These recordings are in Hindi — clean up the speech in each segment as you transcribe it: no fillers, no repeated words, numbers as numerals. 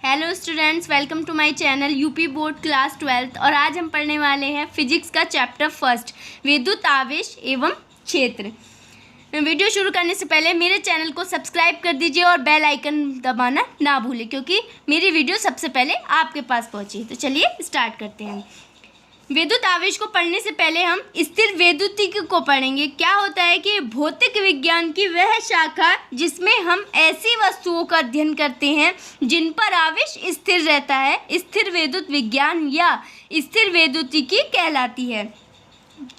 Hello students, welcome to my channel UP board class 12th। और आज हम पढ़ने वाले हैं फिजिक्स का चैप्टर फर्स्ट, विद्युत आवेश एवं क्षेत्र। वीडियो शुरू करने से पहले मेरे चैनल को सब्सक्राइब कर दीजिए और बेल आइकन दबाना ना भूलें, क्योंकि मेरी वीडियो सबसे पहले आपके पास पहुंची। तो चलिए स्टार्ट करते हैं। विद्युत आवेश को पढ़ने से पहले हम स्थिर वैद्युतिकी को पढ़ेंगे। क्या होता है कि भौतिक विज्ञान की वह शाखा जिसमें हम ऐसी वस्तुओं का अध्ययन करते हैं जिन पर आवेश स्थिर रहता है, स्थिर वैद्युत विज्ञान या स्थिर वैद्युतिकी कहलाती है।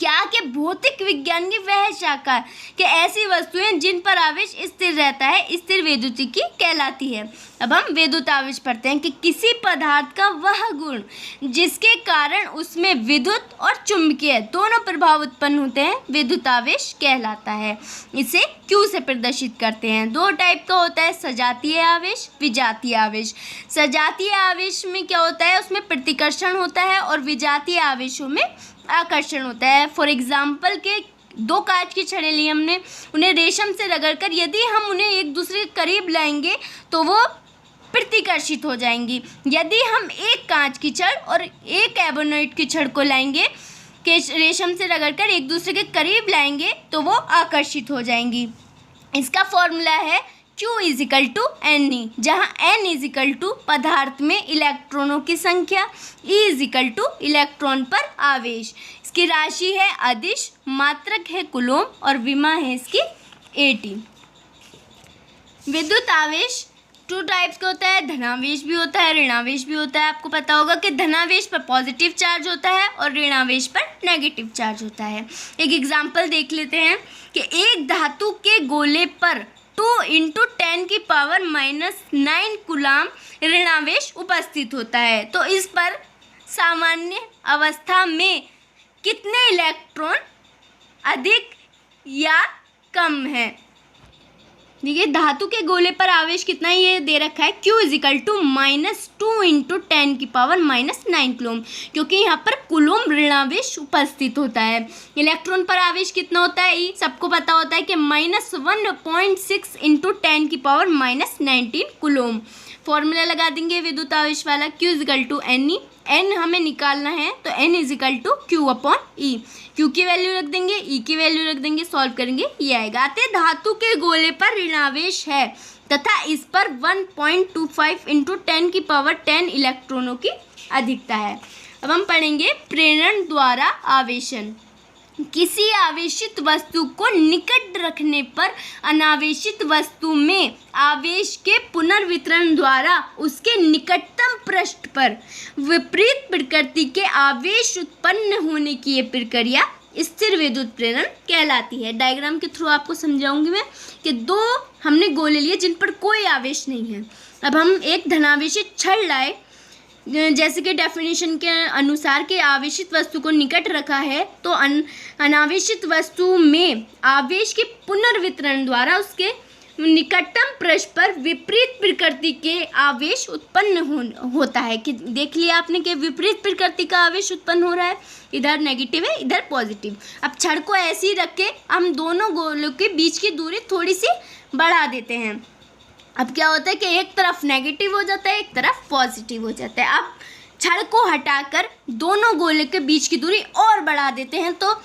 क्या कि भौतिक विज्ञान की वह शाखा कि ऐसी वस्तुएं जिन पर आवेश स्थिर रहता है, स्थिर वैद्युतिकी कहलाती है। अब हम वैद्युत आवेश पढ़ते हैं कि किसी पदार्थ का वह गुण जिसके कारण उसमें विद्युत और चुंबकीय दोनों प्रभाव उत्पन्न होते हैं, विद्युत आवेश कहलाता है। इसे Q से प्रदर्शित करते हैं। दो टाइप का होता है, सजातीय आवेश, विजातीय आवेश। सजातीय आवेश में क्या होता है, उसमें प्रतिकर्षण होता है और विजातीय आवेशों में आकर्षण होता है। फॉर एग्जाम्पल के दो कांच की छड़ें ली हमने, उन्हें रेशम से रगड़कर यदि हम उन्हें एक दूसरे के करीब लाएंगे तो वो प्रतिकर्षित हो जाएंगी। यदि हम एक कांच की छड़ और एक एबोनाइट की छड़ को लाएंगे कि रेशम से रगड़कर एक दूसरे के करीब लाएंगे तो वो आकर्षित हो जाएंगी। इसका फॉर्मूला है Q = Ne, जहाँ N = पदार्थ में इलेक्ट्रॉनों की संख्या, E = इलेक्ट्रॉन पर आवेश। इसकी राशि है अदिश, मात्रक है कूलॉम और विमा है इसकी AT। विद्युत आवेश टू टाइप्स का होता है, धनावेश भी होता है, ऋणावेश भी होता है। आपको पता होगा कि धनावेश पर पॉजिटिव चार्ज होता है और ऋणावेश पर नेगेटिव चार्ज होता है। एक एग्जांपल देख लेते हैं कि एक धातु के गोले पर 2 × 10⁻⁹ कूलाम ऋणावेश उपस्थित होता है। तो इस पर सामान्य अवस्था में कितने इलेक्ट्रॉन अधिक या कम है? देखिए, धातु के गोले पर आवेश कितना है ये दे रखा है, Q = -2 × 10⁻⁹ कूलॉम, क्योंकि यहाँ पर कूलॉम ऋणावेश उपस्थित होता है। इलेक्ट्रॉन पर आवेश कितना होता है, E सबको पता होता है कि -1.6 × 10⁻⁻19 कूलॉम। फॉर्मूला लगा देंगे विद्युत आवेश वाला, Q = Ne। N हमें निकालना है तो N = Q/E। Q की वैल्यू रख देंगे, E की वैल्यू रख देंगे, सॉल्व करेंगे, ये आएगा। आते धातु के गोले पर ऋणावेश है तथा इस पर 1.25 × 10⁻10 इलेक्ट्रॉनों की अधिकता है। अब हम पढ़ेंगे प्रेरण द्वारा आवेशन। किसी आवेशित वस्तु को निकट रखने पर अनावेशित वस्तु में आवेश के पुनर्वितरण द्वारा उसके निकटतम पृष्ठ पर विपरीत प्रकृति के आवेश उत्पन्न होने की ये प्रक्रिया स्थिर विद्युत प्रेरण कहलाती है। डायग्राम के थ्रू आपको समझाऊंगी मैं कि दो हमने गोले लिए जिन पर कोई आवेश नहीं है। अब हम एक धनावेशित छड़ लाए, जैसे कि डेफिनेशन के अनुसार के आवेशित वस्तु को निकट रखा है तो अनावेशित वस्तु में आवेश के पुनर्वितरण द्वारा उसके निकटतम पृष्ठ पर विपरीत प्रकृति के आवेश उत्पन्न होता है। कि देख लिया आपने कि विपरीत प्रकृति का आवेश उत्पन्न हो रहा है, इधर नेगेटिव है इधर पॉजिटिव। अब छड़ को ऐसे ही रख के हम दोनों गोलों के बीच की दूरी थोड़ी सी बढ़ा देते हैं। अब क्या होता है कि एक तरफ नेगेटिव हो जाता है, एक तरफ पॉजिटिव हो जाता है। अब छड़ को हटाकर दोनों गोले के बीच की दूरी और बढ़ा देते हैं तो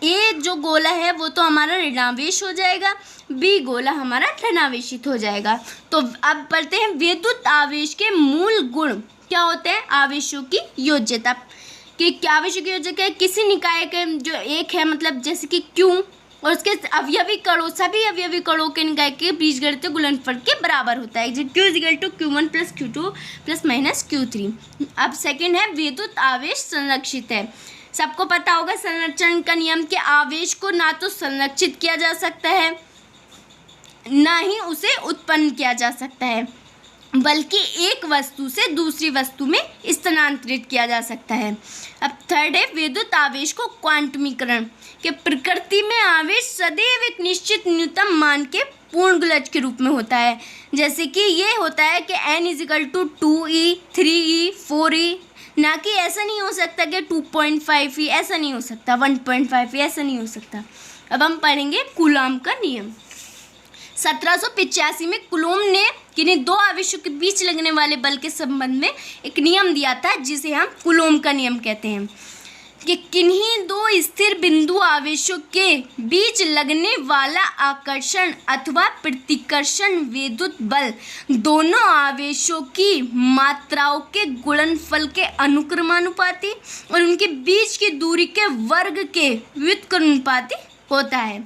ए जो गोला है वो तो हमारा ऋणावेश हो जाएगा, बी गोला हमारा धनावेशित हो जाएगा। तो अब पढ़ते हैं विद्युत आवेश के मूल गुण क्या होते हैं। आवेशों की योज्यता, कि क्या आवेशों की योज्यता है, किसी निकाय के जो एक है, मतलब जैसे कि Q और उसके अवयवी कणों, सभी अवयवी कणों के निकाय के बीजगणितीय गुणनफल के बराबर होता है, जो Q = Q1 + Q2 ± Q3। अब सेकंड है विद्युत आवेश संरक्षित है। सबको पता होगा संरक्षण का नियम के आवेश को ना तो संरक्षित किया जा सकता है ना ही उसे उत्पन्न किया जा सकता है, बल्कि एक वस्तु से दूसरी वस्तु में स्थानांतरित किया जा सकता है। अब थर्ड है विद्युत आवेश को क्वांटमीकरण, कि प्रकृति में आवेश सदैव एक निश्चित न्यूनतम मान के पूर्ण गुलज के रूप में होता है। जैसे कि ये होता है कि N = 2E, 3E, 4E, ना कि ऐसा नहीं हो सकता कि 2.5E, ऐसा नहीं हो सकता, 1.5E, ऐसा नहीं हो सकता। अब हम पढ़ेंगे कूलॉम का नियम। 1785 में कूलॉम ने किन्हीं दो आवेशों के बीच लगने वाले बल के संबंध में एक नियम दिया था जिसे हम कूलॉम का नियम कहते हैं कि किन्हीं दो स्थिर बिंदु आवेशों के बीच लगने वाला आकर्षण अथवा प्रतिकर्षण विद्युत बल दोनों आवेशों की मात्राओं के गुणनफल के अनुक्रमानुपाती और उनके बीच की दूरी के वर्ग के व्युत्क्रमानुपाती होता है।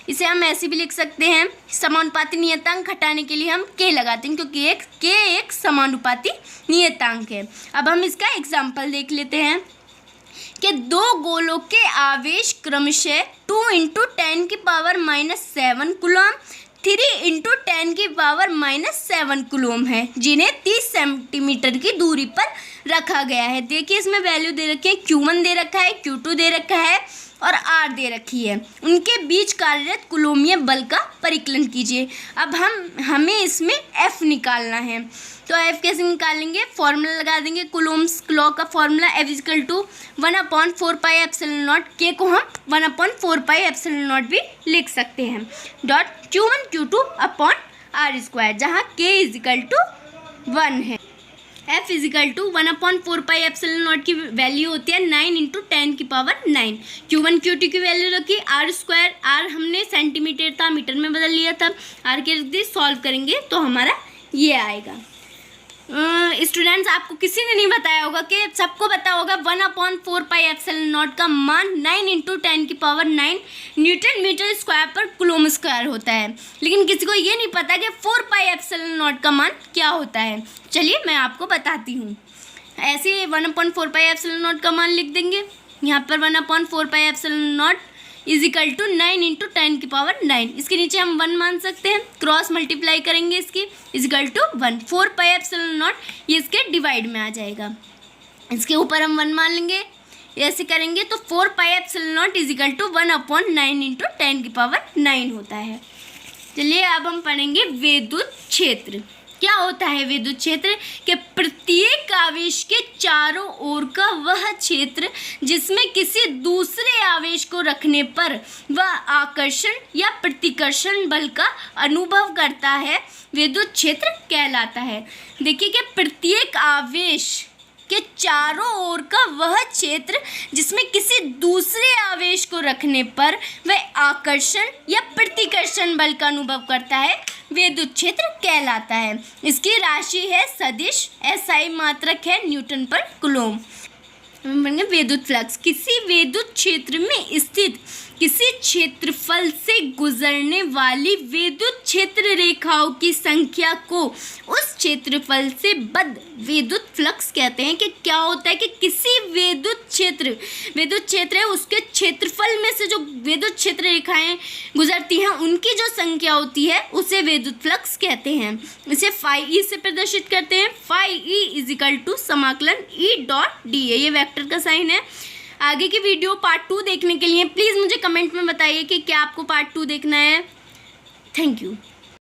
इसे हम ऐसे भी लिख सकते हैं, समानुपाती नियतांक हटाने के लिए हम के लगाते हैं क्योंकि एक समानुपाती नियतांक है। अब हम इसका एग्जाम्पल देख लेते हैं कि दो गोलों के आवेश क्रमशः 2 × 10⁻⁷ कूलॉम 3 × 10⁻⁷ कूलॉम है जिन्हें 30 सेंटीमीटर की दूरी पर रखा गया है। देखिए इसमें वैल्यू दे रखी है, Q1 दे रखा है, Q2 दे रखा है और R दे रखी है। उनके बीच कार्यरत कूलॉमीय बल का परिकलन कीजिए। अब हमें इसमें F निकालना है, तो F कैसे निकालेंगे? फॉर्मूला लगा देंगे, कूलॉम्स लॉ का फॉर्मूला F = 1/4πε0। K को हम 1/4πε0 भी लिख सकते हैं। Dot Q1 Q2 upon R², जहाँ K = 1 है। F = 1/4πε0 की वैल्यू होती है 9 × 10⁹। Q1 Q2 की वैल्यू रखी, R², R हमने सेंटीमीटर था मीटर में बदल लिया था, R के रख दी, सॉल्व करेंगे तो हमारा ये आएगा। स्टूडेंट्स आपको किसी ने नहीं बताया होगा कि सबको पता होगा 1/4πε0 का मान 9 × 10⁹ न्यूटन मीटर स्क्वायर पर कूलॉम स्क्वायर होता है, लेकिन किसी को ये नहीं पता कि 4πε0 का मान क्या होता है। चलिए मैं आपको बताती हूँ। ऐसे 1/4πε0 का मान लिख देंगे, यहाँ पर 1/4πε0 = 9 × 10⁹। इसके नीचे हम 1 मान सकते हैं, क्रॉस मल्टीप्लाई करेंगे इसकी = 1। 4πε0 ये इसके डिवाइड में आ जाएगा, इसके ऊपर हम 1 मान लेंगे, ऐसे करेंगे तो 4πε0 = 1/9 × 10⁹ होता है। चलिए अब हम पढ़ेंगे विद्युत क्षेत्र। क्या होता है विद्युत क्षेत्र? कि प्रत्येक आवेश के चारों ओर का वह क्षेत्र जिसमें किसी दूसरे आवेश को रखने पर वह आकर्षण या प्रतिकर्षण बल का अनुभव करता है विद्युत क्षेत्र कहलाता है। देखिए कि प्रत्येक आवेश के चारों ओर का वह क्षेत्र जिसमें किसी दूसरे आवेश को रखने पर वह आकर्षण या प्रतिकर्षण बल का अनुभव करता है विद्युत क्षेत्र कहलाता है। इसकी राशि है सदिश, SI मात्रक है न्यूटन पर कूलॉम। विद्युत फ्लक्स किसी विद्युत क्षेत्र में स्थित किसी क्षेत्रफल से गुजरने वाली विद्युत क्षेत्र रेखाओं की संख्या को उस क्षेत्रफल से बद्ध विद्युत फ्लक्स कहते हैं। कि क्या होता है कि किसी विद्युत क्षेत्र है उसके क्षेत्रफल में से जो विद्युत क्षेत्र रेखाएं गुजरती हैं उनकी जो संख्या होती है उसे विद्युत फ्लक्स कहते हैं। इसे φE से प्रदर्शित करते हैं। φE = समाकलन E.dA, ये वेक्टर का साइन है। आगे की वीडियो पार्ट 2 देखने के लिए प्लीज़ मुझे कमेंट में बताइए कि क्या आपको पार्ट 2 देखना है। Thank you.